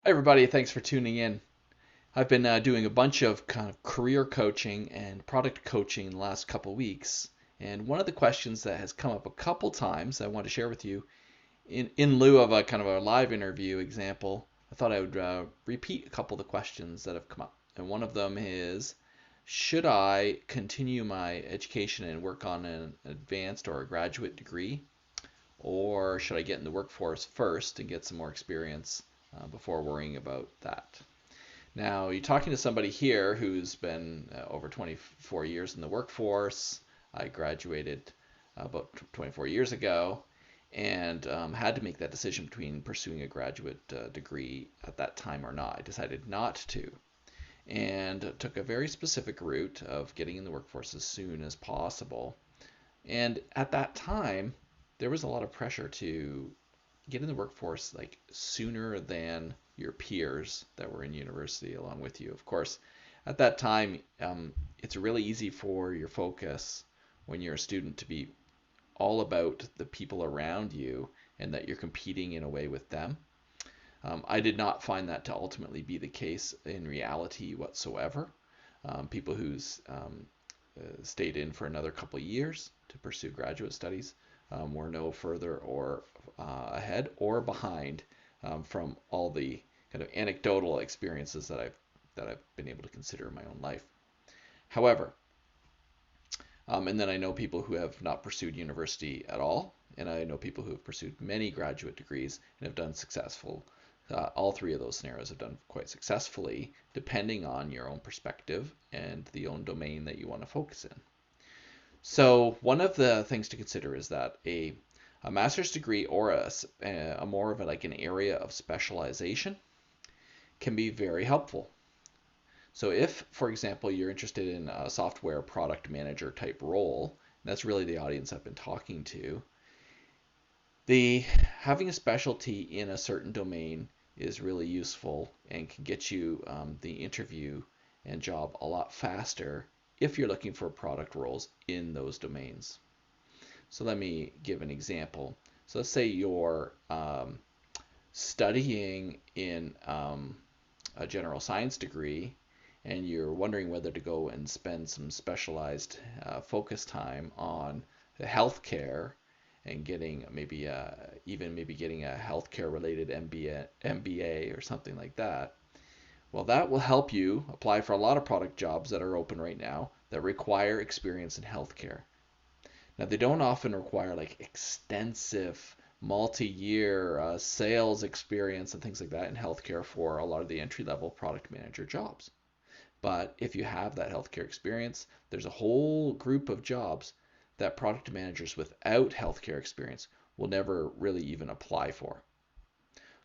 Hi everybody, thanks for tuning in. I've been doing a bunch of kind of career coaching and product coaching the last couple weeks, and one of the questions that has come up a couple times I want to share with you in lieu of a kind of a live interview example. I thought I would repeat a couple of the questions that have come up, and one of them is, should I continue my education and work on an advanced or a graduate degree, or should I get in the workforce first and get some more experience before worrying about that? Now, you're talking to somebody here who's been over 24 years in the workforce. I graduated about 24 years ago and had to make that decision between pursuing a graduate degree at that time or not. I decided not to and took a very specific route of getting in the workforce as soon as possible. And at that time, there was a lot of pressure to get in the workforce like sooner than your peers that were in university along with you. Of course, at that time, it's really easy for your focus when you're a student to be all about the people around you and that you're competing in a way with them. I did not find that to ultimately be the case in reality whatsoever. People who's stayed in for another couple of years to pursue graduate studies were no further or ahead or behind from all the kind of anecdotal experiences that I've been able to consider in my own life. However, and then I know people who have not pursued university at all, and I know people who have pursued many graduate degrees and have done successful. All three of those scenarios have done quite successfully, depending on your own perspective and the own domain that you want to focus in. So one of the things to consider is that a master's degree or a more of a, like an area of specialization can be very helpful. So if, for example, you're interested in a software product manager type role, that's really the audience I've been talking to, the having a specialty in a certain domain is really useful and can get you the interview and job a lot faster if you're looking for product roles in those domains. So let me give an example. So let's say you're studying in a general science degree and you're wondering whether to go and spend some specialized focus time on the healthcare and getting maybe getting a healthcare related MBA or something like that. Well, that will help you apply for a lot of product jobs that are open right now that require experience in healthcare. Now, they don't often require like extensive multi-year sales experience and things like that in healthcare for a lot of the entry-level product manager jobs. But if you have that healthcare experience, there's a whole group of jobs that product managers without healthcare experience will never really even apply for.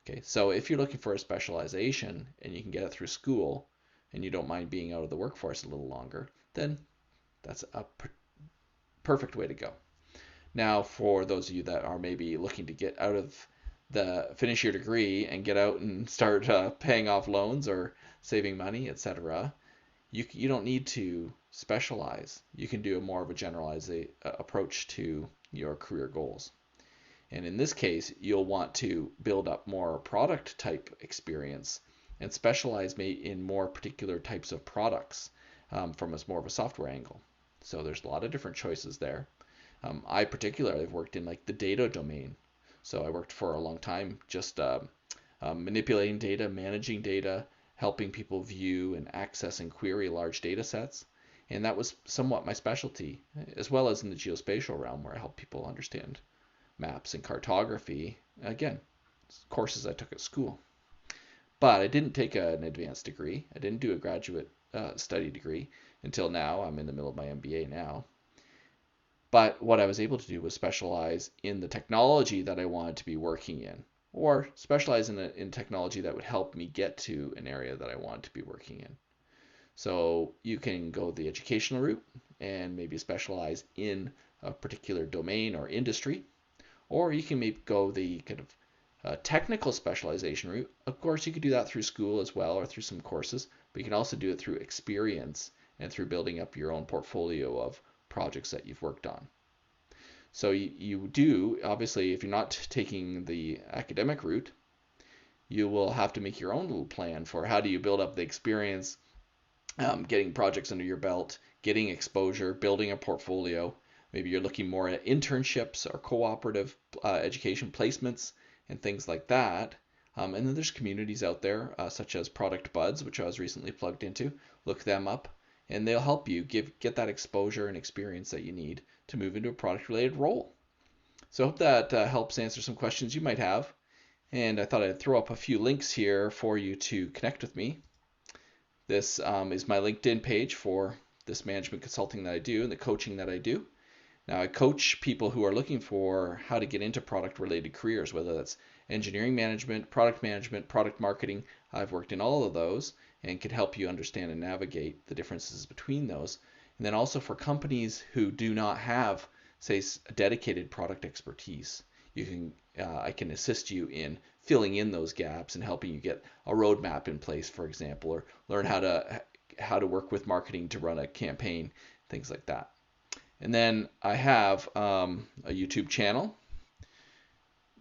Okay, so if you're looking for a specialization and you can get it through school and you don't mind being out of the workforce a little longer, then that's a perfect way to go. Now, for those of you that are maybe looking to get out of finish your degree and get out and start paying off loans or saving money, etc., you don't need to specialize. You can do a more of a generalized approach to your career goals. And in this case, you'll want to build up more product type experience and specialize in more particular types of products from more of a software angle. So there's a lot of different choices there. I particularly have worked in like the data domain. So I worked for a long time just manipulating data, managing data, helping people view and access and query large data sets. And that was somewhat my specialty, as well as in the geospatial realm where I help people understand maps and cartography. Again, courses I took at school. But I didn't take an advanced degree. I didn't do a graduate study degree until now. I'm in the middle of my MBA now. But what I was able to do was specialize in the technology that I wanted to be working in, or specialize in technology that would help me get to an area that I wanted to be working in. So you can go the educational route and maybe specialize in a particular domain or industry, or you can maybe go the kind of technical specialization route. Of course, you could do that through school as well or through some courses, but you can also do it through experience and through building up your own portfolio of projects that you've worked on. So you do, obviously, if you're not taking the academic route, you will have to make your own little plan for how do you build up the experience, getting projects under your belt, getting exposure, building a portfolio. Maybe you're looking more at internships or cooperative education placements and things like that. And then there's communities out there such as Product Buds, which I was recently plugged into. Look them up, and they'll help you get that exposure and experience that you need to move into a product-related role. So I hope that helps answer some questions you might have. And I thought I'd throw up a few links here for you to connect with me. This is my LinkedIn page for this management consulting that I do and the coaching that I do. Now, I coach people who are looking for how to get into product-related careers, whether that's engineering management, product marketing. I've worked in all of those and can help you understand and navigate the differences between those. And then also for companies who do not have, say, a dedicated product expertise, I can assist you in filling in those gaps and helping you get a roadmap in place, for example, or learn how to work with marketing to run a campaign, things like that. And then I have a YouTube channel.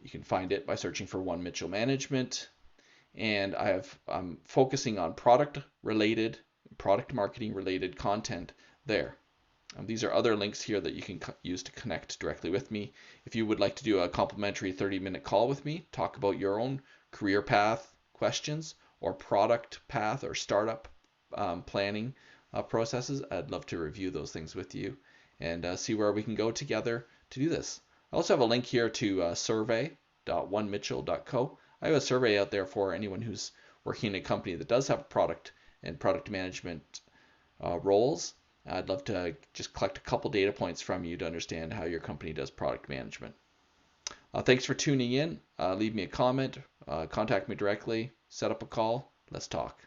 You can find it by searching for One Mitchell Management. And I'm focusing on product marketing related content there. These are other links here that you can use to connect directly with me. If you would like to do a complimentary 30-minute call with me, talk about your own career path questions or product path or startup planning processes, I'd love to review those things with you and see where we can go together to do this. I also have a link here to survey.onemitchell.co. I have a survey out there for anyone who's working in a company that does have product and product management roles. I'd love to just collect a couple data points from you to understand how your company does product management. Thanks for tuning in. Leave me a comment, contact me directly, set up a call. Let's talk.